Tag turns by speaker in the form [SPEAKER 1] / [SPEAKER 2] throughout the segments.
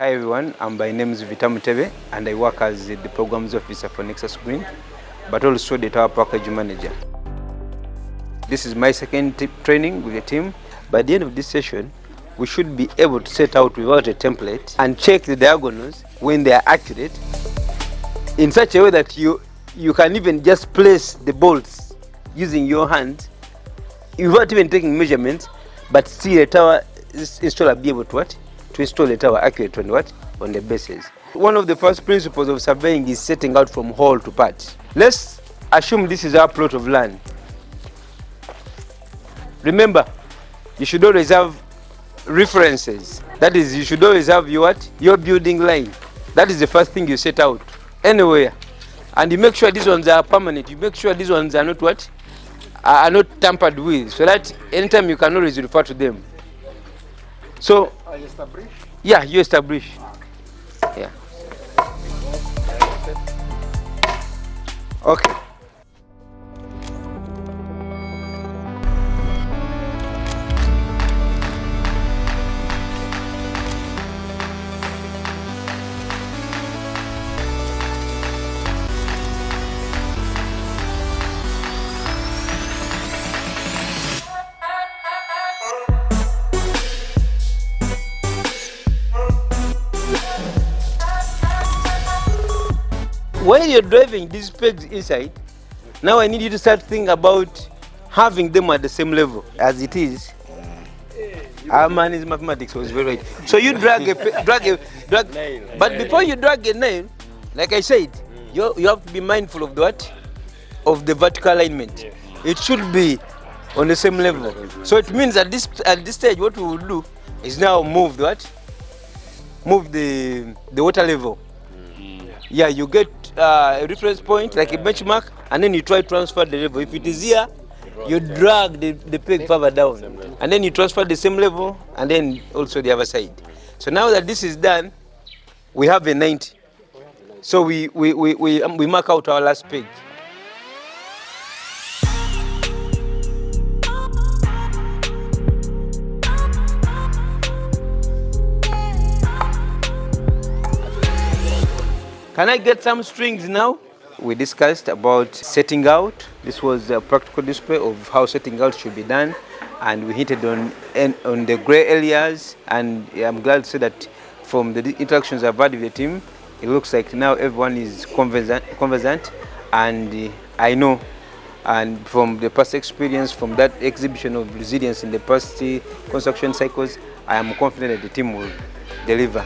[SPEAKER 1] Hi everyone, my name is Vita Mutebe and I work as the Programs Officer for Nexus Green, but also the Tower Package Manager. This is my second training with the team. By the end of this session, we should be able to set out without a template and check the diagonals when they are accurate in such a way that you can even just place the bolts using your hand without even taking measurements, but still the tower installer be able to install the tower accurate on the bases. One of the first principles of surveying is setting out from whole to part. Let's assume this is our plot of land. Remember, you should always have references. That is, you should always have your building line. That is the first thing you set out anywhere, and you make sure these ones are permanent. You make sure these ones are not are not tampered with, so that anytime you can always refer to them. So,
[SPEAKER 2] you establish?
[SPEAKER 1] Yeah, you establish. Yeah. Okay. While you're driving these pegs inside, now I need you to start thinking about having them at the same level as it is. Our man is mathematics, was very right. So you drag, but before you drag a nail, like I said, you have to be mindful of of the vertical alignment. It should be on the same level. So it means at this stage, what we will do is now move move the water level. Yeah, you get a reference point, like a benchmark, and then you try to transfer the level. If it is here, you drag the peg further down, and then you transfer the same level, and then also the other side. So now that this is done, we have a 90. So we mark out our last peg. Can I get some strings now? We discussed about setting out. This was a practical display of how setting out should be done, and we hinted on the gray areas. And I'm glad to say that from the interactions I've had with the team, it looks like now everyone is conversant, and I know, and from the past experience, from that exhibition of resilience in the past construction cycles, I am confident that the team will deliver.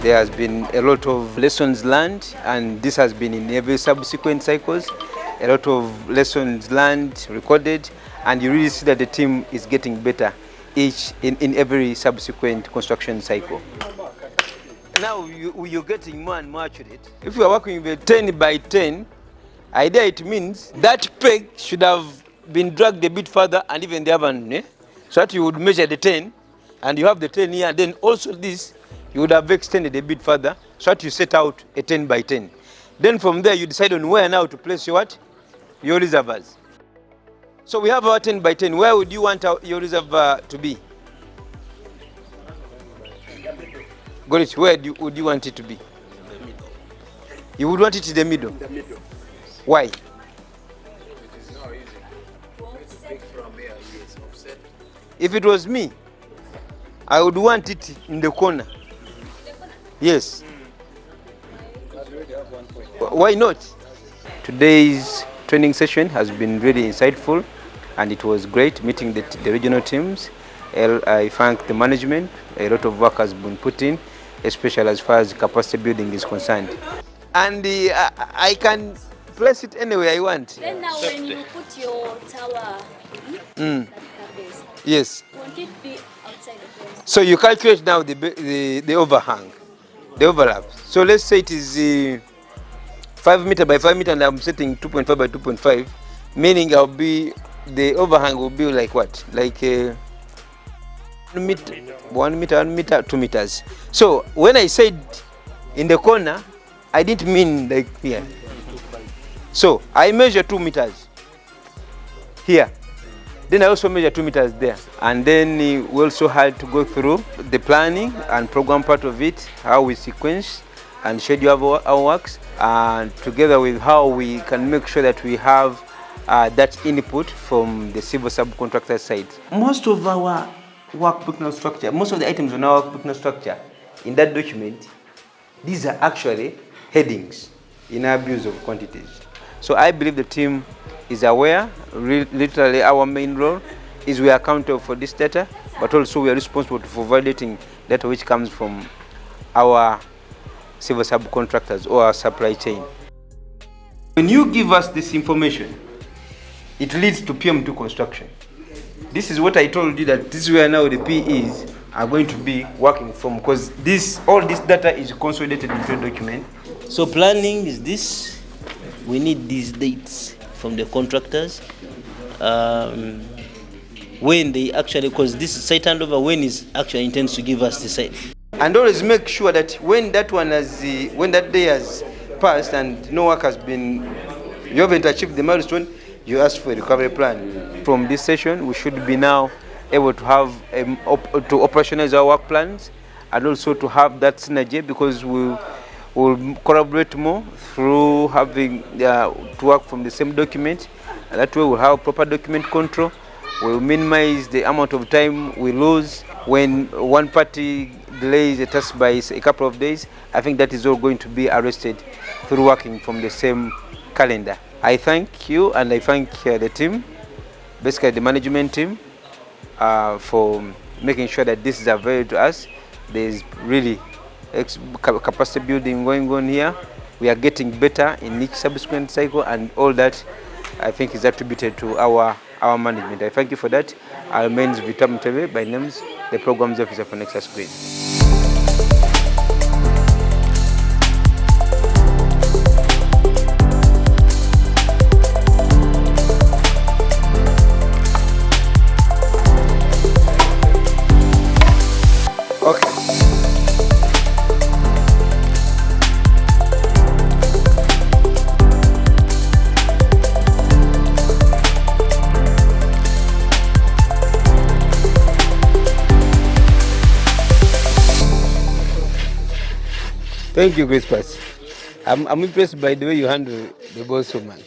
[SPEAKER 1] There has been a lot of lessons learned, and this has been in every subsequent cycles. A lot of lessons learned, recorded, and you really see that the team is getting better in every subsequent construction cycle. Now you're getting more and more accurate. If you are working with a 10 by 10 idea, it means that peg should have been dragged a bit further, and even the other one, so that you would measure the 10, and you have the 10 here, and then also this, you would have extended a bit further, so that you set out a 10 by 10. Then from there, you decide on where now to place your reservoirs. So we have our 10 by 10. Where would you want your reservoir to be? Got it. Where would you want it to be?
[SPEAKER 2] In the middle.
[SPEAKER 1] You would want it in the middle?
[SPEAKER 2] In the middle.
[SPEAKER 1] Why?
[SPEAKER 2] It is not easy. It's big from here, yes, offset.
[SPEAKER 1] If it was me, I would want it in the corner. Yes. Why not? Today's training session has been really insightful, and it was great meeting the regional teams. I thank the management. A lot of work has been put in, especially as far as capacity building is concerned. And I can place it anywhere I want.
[SPEAKER 3] Then now when you put your tower,
[SPEAKER 1] yes.
[SPEAKER 3] won't it be outside the place?
[SPEAKER 1] So you calculate now the overhang, the overlap. So let's say it is 5 meter by 5 meter, and I'm setting 2.5 by 2.5, meaning the overhang will be like what? Like 1 meter, 2 meters. So when I said in the corner, I didn't mean like here. So I measure 2 meters. here. Then I also measure 2 meters there. And then we also had to go through the planning and program part of it, how we sequence and schedule our works, and together with how we can make sure that we have that input from the civil subcontractor side. Most of our work structure, most of the items on our work structure in that document, these are actually headings in our abuse of quantities. So I believe the team is aware. Literally our main role is we are accountable for this data, but also we are responsible for validating data which comes from our civil subcontractors or our supply chain. When you give us this information, it leads to PM2 construction. This is what I told you, that this is where now the PEs are going to be working from, because all this data is consolidated into a document.
[SPEAKER 4] So planning is this. We need these dates from the contractors. When they actually, because this site handover, when is actually intends to give us the site.
[SPEAKER 1] And always make sure that when that day has passed and no work has been, you haven't achieved the milestone, you ask for a recovery plan. From this session, we should be now able to have to operationalize our work plans, and also to have that synergy, because we'll collaborate more through having to work from the same document. And that way we'll have proper document control. We'll minimize the amount of time we lose when one party delays a task by a couple of days. I think that is all going to be arrested through working from the same calendar. I thank you, and I thank the team, basically the management team, for making sure that this is available to us. There is really capacity building going on here. We are getting better in each subsequent cycle, and all that I think is attributed to our management. I thank you for that. I remain Vita Mutebe, by names, the Programs Officer for Nexus Green. Thank you, Grace Pass. I'm impressed by the way you handle the boss woman.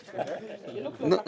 [SPEAKER 1] No.